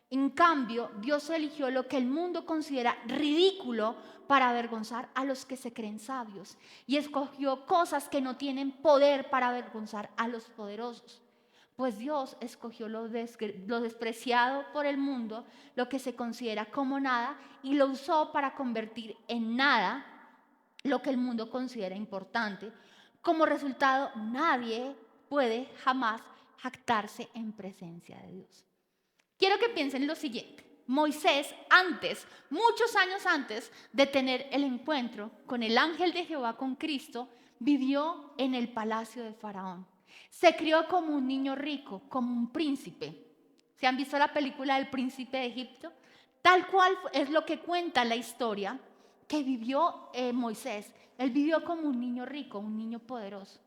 En cambio, Dios eligió lo que el mundo considera ridículo para avergonzar a los que se creen sabios, y escogió cosas que no tienen poder para avergonzar a los poderosos. Pues Dios escogió lo despreciado por el mundo, lo que se considera como nada, y lo usó para convertir en nada lo que el mundo considera importante. Como resultado, nadie puede jamás jactarse en presencia de Dios. Quiero que piensen lo siguiente. Moisés antes, muchos años antes de tener el encuentro con el ángel de Jehová, con Cristo, vivió en el palacio de Faraón. Se crió como un niño rico, como un príncipe. ¿Se han visto la película del príncipe de Egipto? Tal cual es lo que cuenta la historia que vivió Moisés. Él vivió como un niño rico, un niño poderoso.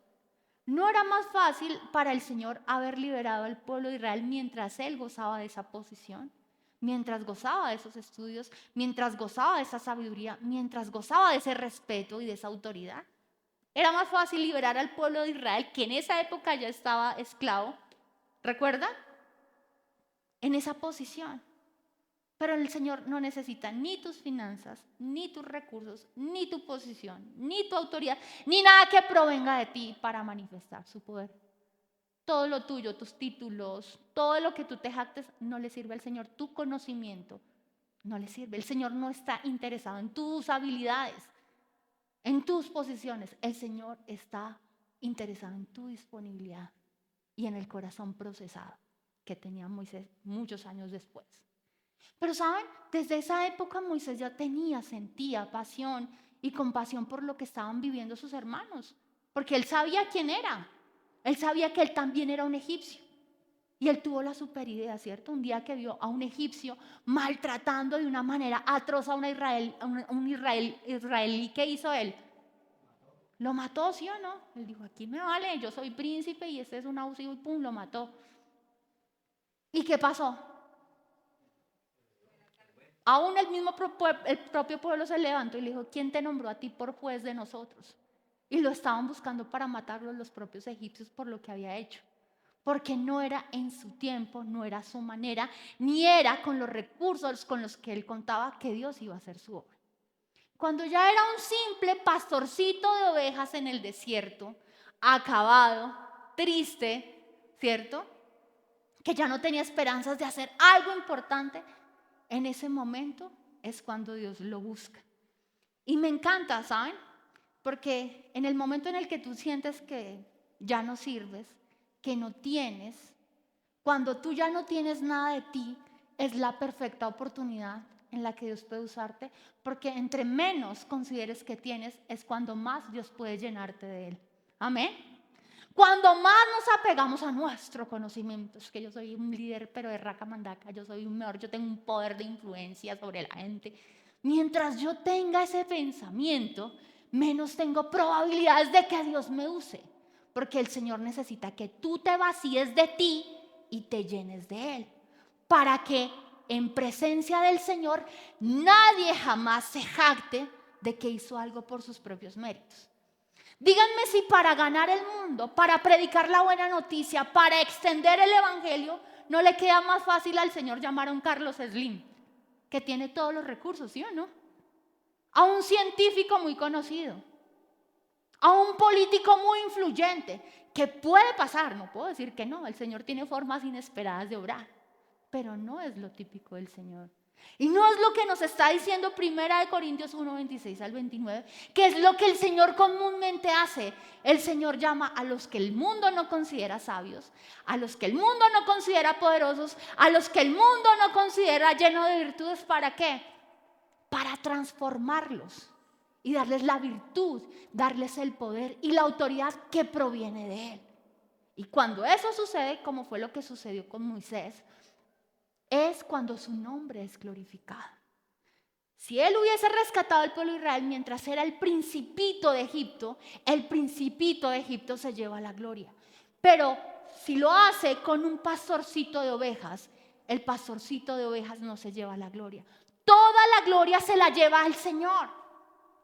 ¿No era más fácil para el Señor haber liberado al pueblo de Israel mientras él gozaba de esa posición? Mientras gozaba de esos estudios, mientras gozaba de esa sabiduría, mientras gozaba de ese respeto y de esa autoridad. Era más fácil liberar al pueblo de Israel, que en esa época ya estaba esclavo, ¿recuerda? En esa posición. Pero el Señor no necesita ni tus finanzas, ni tus recursos, ni tu posición, ni tu autoridad, ni nada que provenga de ti para manifestar su poder. Todo lo tuyo, tus títulos, todo lo que tú te jactes, no le sirve al Señor. Tu conocimiento no le sirve. El Señor no está interesado en tus habilidades, en tus posiciones. El Señor está interesado en tu disponibilidad y en el corazón procesado que tenía Moisés muchos años después. Pero saben, desde esa época Moisés ya sentía pasión y compasión por lo que estaban viviendo sus hermanos, porque él sabía quién era. Él sabía que él también era un egipcio. Y él tuvo la super idea, ¿cierto? Un día que vio a un egipcio maltratando de una manera atroz a un israelí, ¿qué hizo él? Lo mató, ¿sí o no? Él dijo, aquí me vale, yo soy príncipe y este es un abusivo y pum, lo mató. ¿Y qué pasó? Aún el propio pueblo se levantó y le dijo, ¿quién te nombró a ti por juez de nosotros? Y lo estaban buscando para matarlo los propios egipcios por lo que había hecho. Porque no era en su tiempo, no era su manera, ni era con los recursos con los que él contaba que Dios iba a hacer su obra. Cuando ya era un simple pastorcito de ovejas en el desierto, acabado, triste, ¿cierto? Que ya no tenía esperanzas de hacer algo importante, en ese momento es cuando Dios lo busca. Y me encanta, ¿saben? Porque en el momento en el que tú sientes que ya no sirves, que no tienes, cuando tú ya no tienes nada de ti, es la perfecta oportunidad en la que Dios puede usarte, porque entre menos consideres que tienes, es cuando más Dios puede llenarte de Él. Amén. Cuando más nos apegamos a nuestro conocimiento, es que yo soy un líder, pero de raca mandaca, yo soy un mejor, yo tengo un poder de influencia sobre la gente. Mientras yo tenga ese pensamiento, menos tengo probabilidades de que Dios me use. Porque el Señor necesita que tú te vacíes de ti y te llenes de Él. Para que en presencia del Señor nadie jamás se jacte de que hizo algo por sus propios méritos. Díganme si para ganar el mundo, para predicar la buena noticia, para extender el evangelio, no le queda más fácil al Señor llamar a un Carlos Slim, que tiene todos los recursos, ¿sí o no? A un científico muy conocido, a un político muy influyente, que puede pasar, no puedo decir que no, el Señor tiene formas inesperadas de obrar, pero no es lo típico del Señor. Y no es lo que nos está diciendo 1 Corintios 1, 26 al 29, que es lo que el Señor comúnmente hace. El Señor llama a los que el mundo no considera sabios, a los que el mundo no considera poderosos, a los que el mundo no considera llenos de virtudes. ¿Para qué? Para transformarlos y darles la virtud, darles el poder y la autoridad que proviene de Él. Y cuando eso sucede, como fue lo que sucedió con Moisés, es cuando su nombre es glorificado. Si él hubiese rescatado al pueblo de Israel mientras era el principito de Egipto, el principito de Egipto se lleva la gloria. Pero si lo hace con un pastorcito de ovejas, el pastorcito de ovejas no se lleva la gloria. Toda la gloria se la lleva al Señor,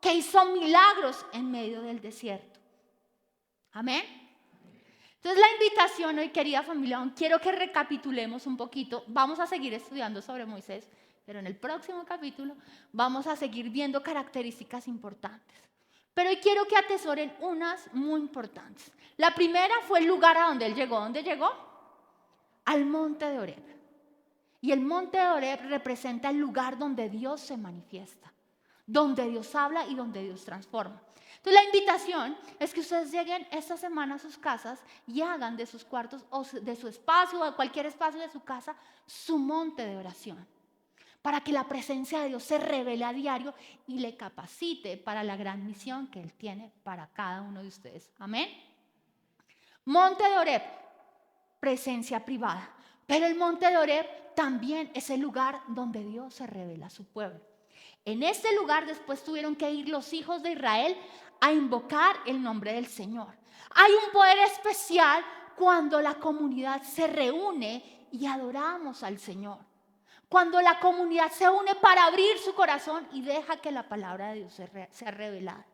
que hizo milagros en medio del desierto. Amén. Entonces la invitación hoy, querida familia, quiero que recapitulemos un poquito. Vamos a seguir estudiando sobre Moisés, pero en el próximo capítulo vamos a seguir viendo características importantes. Pero hoy quiero que atesoren unas muy importantes. La primera fue el lugar a donde él llegó. ¿Dónde llegó? Al monte de Horeb. Y el monte de Horeb representa el lugar donde Dios se manifiesta, donde Dios habla y donde Dios transforma. Entonces la invitación es que ustedes lleguen esta semana a sus casas y hagan de sus cuartos o de su espacio o de cualquier espacio de su casa su monte de oración, para que la presencia de Dios se revele a diario y le capacite para la gran misión que Él tiene para cada uno de ustedes. Amén. Monte de Horeb, presencia privada, pero el monte de Horeb también es el lugar donde Dios se revela a su pueblo. En este lugar después tuvieron que ir los hijos de Israel a invocar el nombre del Señor. Hay un poder especial cuando la comunidad se reúne y adoramos al Señor. Cuando la comunidad se une para abrir su corazón y deja que la palabra de Dios sea revelada.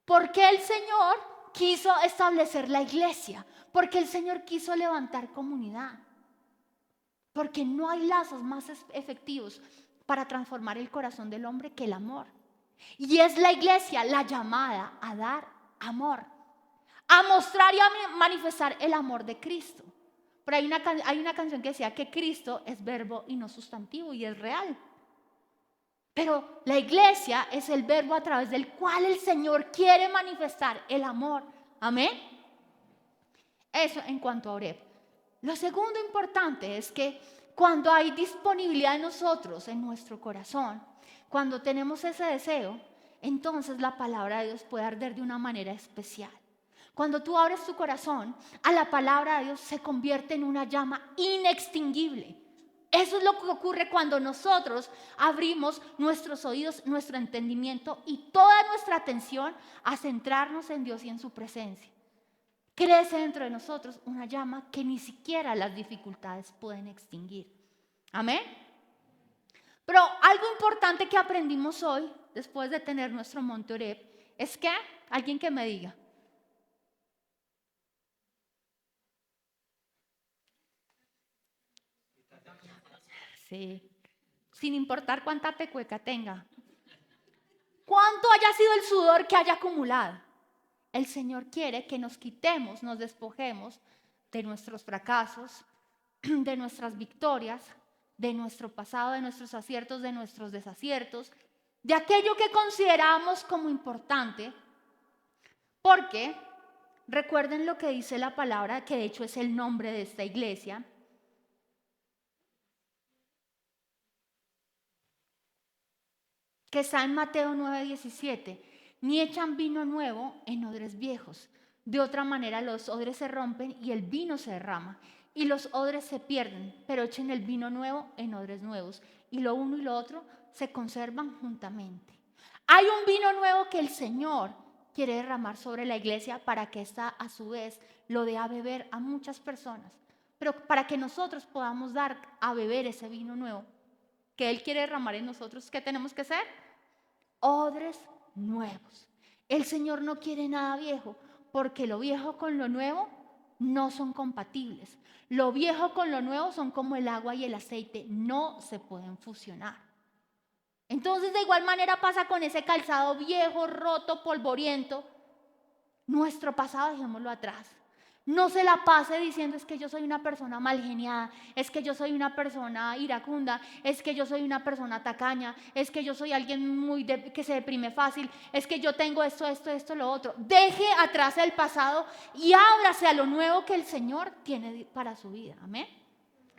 Porque el Señor quiso establecer la iglesia, porque el Señor quiso levantar comunidad. Porque no hay lazos más efectivos para transformar el corazón del hombre que el amor. Y es la iglesia la llamada a dar amor, a mostrar y a manifestar el amor de Cristo. Pero hay una canción que decía que Cristo es verbo y no sustantivo, y es real. Pero la iglesia es el verbo a través del cual el Señor quiere manifestar el amor. Amén. Eso en cuanto a Horeb. Lo segundo importante es que cuando hay disponibilidad de nosotros en nuestro corazón, cuando tenemos ese deseo, entonces la palabra de Dios puede arder de una manera especial. Cuando tú abres tu corazón a la palabra de Dios, se convierte en una llama inextinguible. Eso es lo que ocurre cuando nosotros abrimos nuestros oídos, nuestro entendimiento y toda nuestra atención a centrarnos en Dios y en su presencia. Crece dentro de nosotros una llama que ni siquiera las dificultades pueden extinguir. Amén. Pero algo importante que aprendimos hoy, después de tener nuestro monte Oreb, es que, alguien que me diga, sí, sin importar cuánta pecueca tenga, cuánto haya sido el sudor que haya acumulado, el Señor quiere que nos quitemos, nos despojemos de nuestros fracasos, de nuestras victorias, de nuestro pasado, de nuestros aciertos, de nuestros desaciertos, de aquello que consideramos como importante, porque recuerden lo que dice la palabra, que de hecho es el nombre de esta iglesia. Que está en Mateo 9:17, ni echan vino nuevo en odres viejos. De otra manera los odres se rompen y el vino se derrama, y los odres se pierden, pero echen el vino nuevo en odres nuevos, y lo uno y lo otro se conservan juntamente. Hay un vino nuevo que el Señor quiere derramar sobre la iglesia para que ésta a su vez lo dé a beber a muchas personas. Pero para que nosotros podamos dar a beber ese vino nuevo que Él quiere derramar en nosotros, ¿qué tenemos que hacer? Odres nuevos. El Señor no quiere nada viejo, porque lo viejo con lo nuevo no son compatibles. Lo viejo con lo nuevo son como el agua y el aceite, no se pueden fusionar. Entonces, de igual manera pasa con ese calzado viejo, roto, polvoriento. Nuestro pasado dejémoslo atrás. No se la pase diciendo es que yo soy una persona mal geniada, es que yo soy una persona iracunda, es que yo soy una persona tacaña, es que yo soy alguien que se deprime fácil, es que yo tengo esto, lo otro. Deje atrás el pasado y ábrase a lo nuevo que el Señor tiene para su vida. Amén.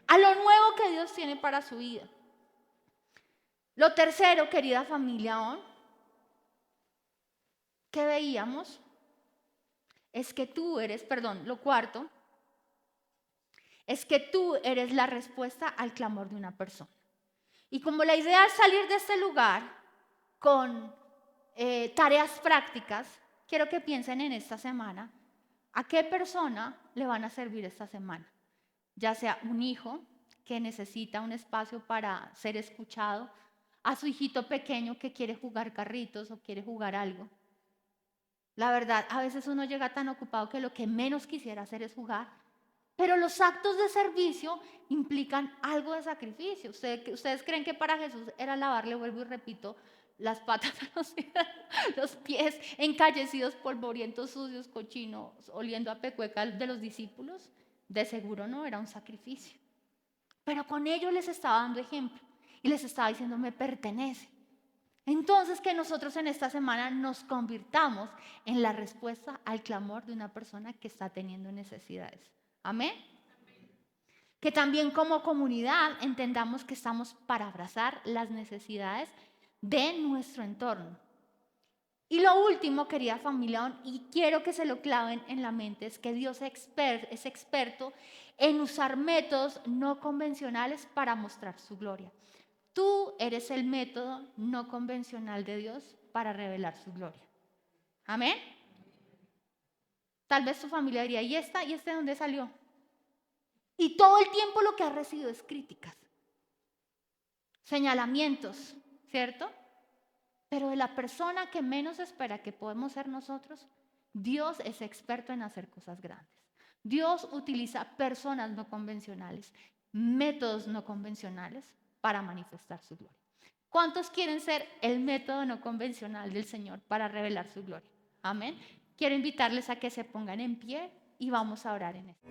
A lo nuevo que Dios tiene para su vida. Lo tercero, querida familia, ¿qué veíamos? Es que tú eres, lo cuarto, es que tú eres la respuesta al clamor de una persona. Y como la idea es salir de este lugar con tareas prácticas, quiero que piensen en esta semana, ¿a qué persona le van a servir esta semana? Ya sea un hijo que necesita un espacio para ser escuchado, a su hijito pequeño que quiere jugar carritos o quiere jugar algo. La verdad, a veces uno llega tan ocupado que lo que menos quisiera hacer es jugar, pero los actos de servicio implican algo de sacrificio. ¿Ustedes creen que para Jesús era lavarle, vuelvo y repito, las patas a los pies encallecidos, polvorientos, sucios, cochinos, oliendo a pecueca de los discípulos? De seguro no, era un sacrificio. Pero con ello les estaba dando ejemplo y les estaba diciendo, me pertenece. Entonces, que nosotros en esta semana nos convirtamos en la respuesta al clamor de una persona que está teniendo necesidades. Amén. Que también como comunidad entendamos que estamos para abrazar las necesidades de nuestro entorno. Y lo último, querida familia, y quiero que se lo claven en la mente, es que Dios es experto en usar métodos no convencionales para mostrar su gloria. Tú eres el método no convencional de Dios para revelar su gloria. Amén. Tal vez tu familia diría, ¿y este de dónde salió? Y todo el tiempo lo que ha recibido es críticas, señalamientos, ¿cierto? Pero de la persona que menos espera que podemos ser nosotros, Dios es experto en hacer cosas grandes. Dios utiliza personas no convencionales, métodos no convencionales para manifestar su gloria. ¿Cuántos quieren ser el método no convencional del Señor para revelar su gloria? Amén. Quiero invitarles a que se pongan en pie y vamos a orar en esto.